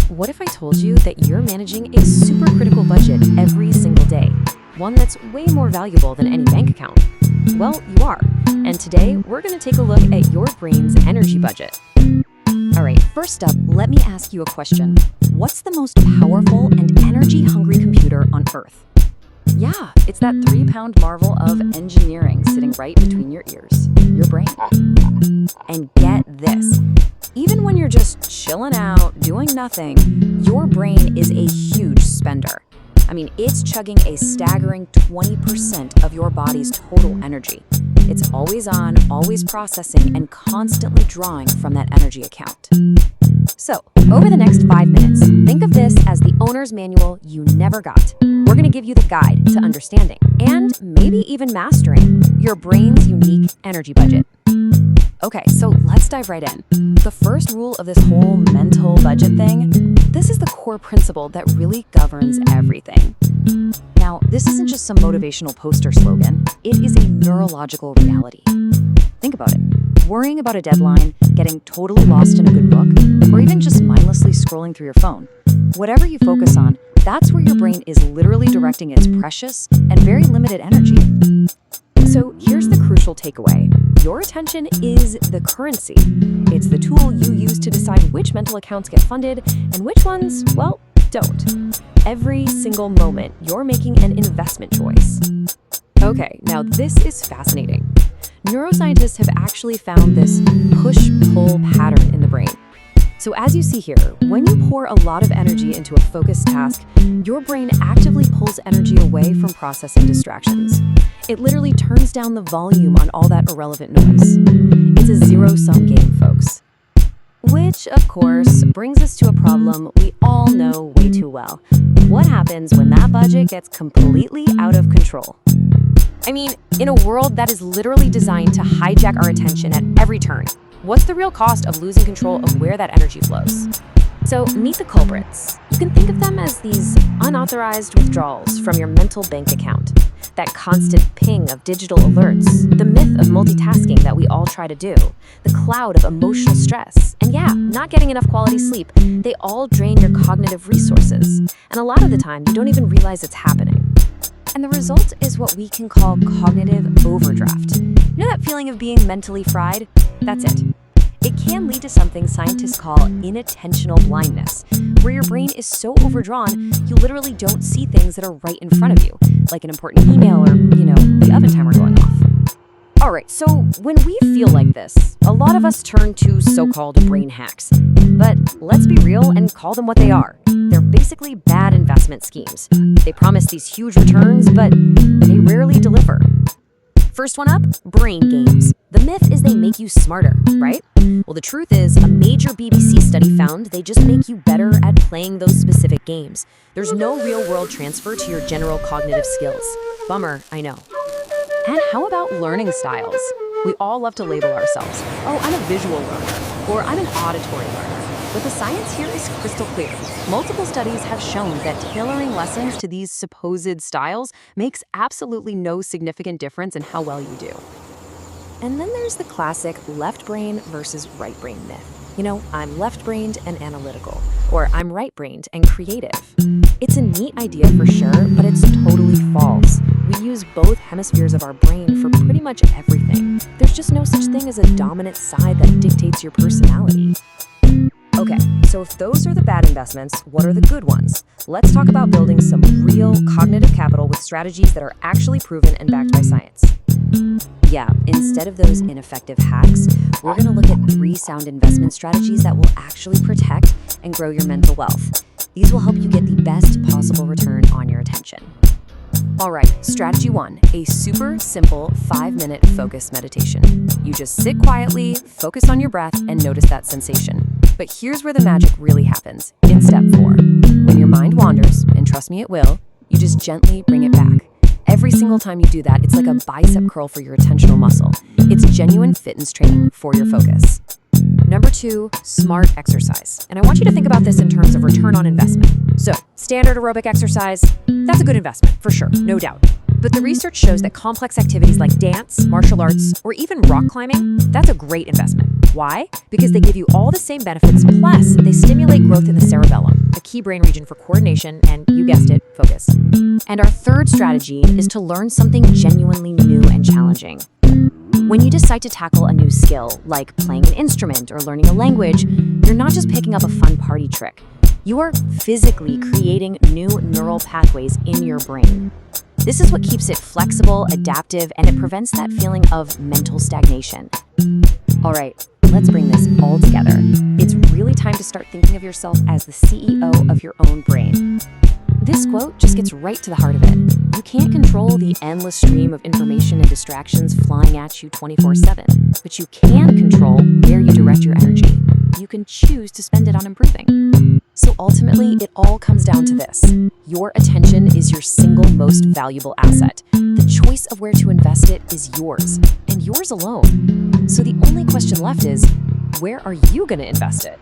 What if I told you that you're managing a super critical budget every single day? One that's way more valuable than any bank account? Well, you are. And today, we're going to take a look at your brain's energy budget. All right, first up, let me ask you a question. What's the most powerful and energy-hungry computer on Earth? Yeah, it's that 3-pound marvel of engineering sitting right between your ears, your brain. And get this, even when you're just chilling out, doing nothing, your brain is a huge spender. I mean, it's chugging a staggering 20% of your body's total energy. It's always on, always processing, and constantly drawing from that energy account. So, over the next 5 minutes, think of this as the owner's manual you never got. We're going to give you the guide to understanding, and maybe even mastering, your brain's unique energy budget. Okay, so let's dive right in. The first rule of this whole mental budget thing, this is the core principle that really governs everything. Now, this isn't just some motivational poster slogan. It is a neurological reality. Think about it. Worrying about a deadline, getting totally lost in a good book, or even just mindlessly scrolling through your phone. Whatever you focus on, that's where your brain is literally directing its precious and very limited energy. So here's the crucial takeaway. Your attention is the currency. It's the tool you use to decide which mental accounts get funded and which ones, well, don't. Every single moment, you're making an investment choice. Okay, now this is fascinating. Neuroscientists have actually found this push-pull pattern in the brain. So as you see here, when you pour a lot of energy into a focused task, your brain actively pulls energy away from processing distractions. It literally turns down the volume on all that irrelevant noise. It's a zero-sum game, folks. Which, of course, brings us to a problem we all know way too well. What happens when that budget gets completely out of control? I mean, in a world that is literally designed to hijack our attention at every turn, what's the real cost of losing control of where that energy flows? So meet the culprits. You can think of them as these unauthorized withdrawals from your mental bank account. That constant ping of digital alerts, the myth of multitasking that we all try to do, the cloud of emotional stress, and yeah, not getting enough quality sleep, they all drain your cognitive resources. And a lot of the time, you don't even realize it's happening. And the result is what we can call cognitive overdraft. You know that feeling of being mentally fried? That's it. It can lead to something scientists call inattentional blindness, where your brain is so overdrawn, you literally don't see things that are right in front of you, like an important email or, the oven timer going off. All right, so when we feel like this, a lot of us turn to so-called brain hacks. But let's be real and call them what they are. They're basically bad investment schemes. They promise these huge returns, but they rarely deliver. First one up, brain games. The myth is they make you smarter, right? Well, the truth is, a major BBC study found they just make you better at playing those specific games. There's no real-world transfer to your general cognitive skills. Bummer, I know. And how about learning styles? We all love to label ourselves. Oh, I'm a visual learner, or I'm an auditory learner. But the science here is crystal clear. Multiple studies have shown that tailoring lessons to these supposed styles makes absolutely no significant difference in how well you do. And then there's the classic left brain versus right brain myth. I'm left-brained and analytical, or I'm right-brained and creative. It's a neat idea for sure, but it's totally false. We use both hemispheres of our brain for pretty much everything. There's just no such thing as a dominant side that dictates your personality. Okay, so if those are the bad investments, what are the good ones? Let's talk about building some real cognitive capital with strategies that are actually proven and backed by science. Yeah, instead of those ineffective hacks, we're going to look at 3 sound investment strategies that will actually protect and grow your mental wealth. These will help you get the best possible return on your attention. All right, strategy 1, a super simple 5-minute focus meditation. You just sit quietly, focus on your breath, and notice that sensation. But here's where the magic really happens, in step 4. When your mind wanders, and trust me it will, you just gently bring it back. Every single time you do that, it's like a bicep curl for your attentional muscle. It's genuine fitness training for your focus. Number 2, smart exercise. And I want you to think about this in terms of return on investment. So, standard aerobic exercise, that's a good investment, for sure, no doubt. But the research shows that complex activities like dance, martial arts, or even rock climbing, that's a great investment. Why? Because they give you all the same benefits, plus they stimulate growth in the cerebellum. key brain region for coordination and, you guessed it, focus. And our third strategy is to learn something genuinely new and challenging. When you decide to tackle a new skill, like playing an instrument or learning a language, you're not just picking up a fun party trick. You are physically creating new neural pathways in your brain. This is what keeps it flexible, adaptive, and it prevents that feeling of mental stagnation. All right, let's bring this all together. It's really time to start thinking of yourself as the CEO of your own brain. This quote just gets right to the heart of it. You can't control the endless stream of information and distractions flying at you 24/7, but you can control where you direct your energy. You can choose to spend it on improving. So ultimately, it all comes down to this. Your attention is your single most valuable asset. The choice of where to invest it is yours, and yours alone. So the only question left is, where are you going to invest it?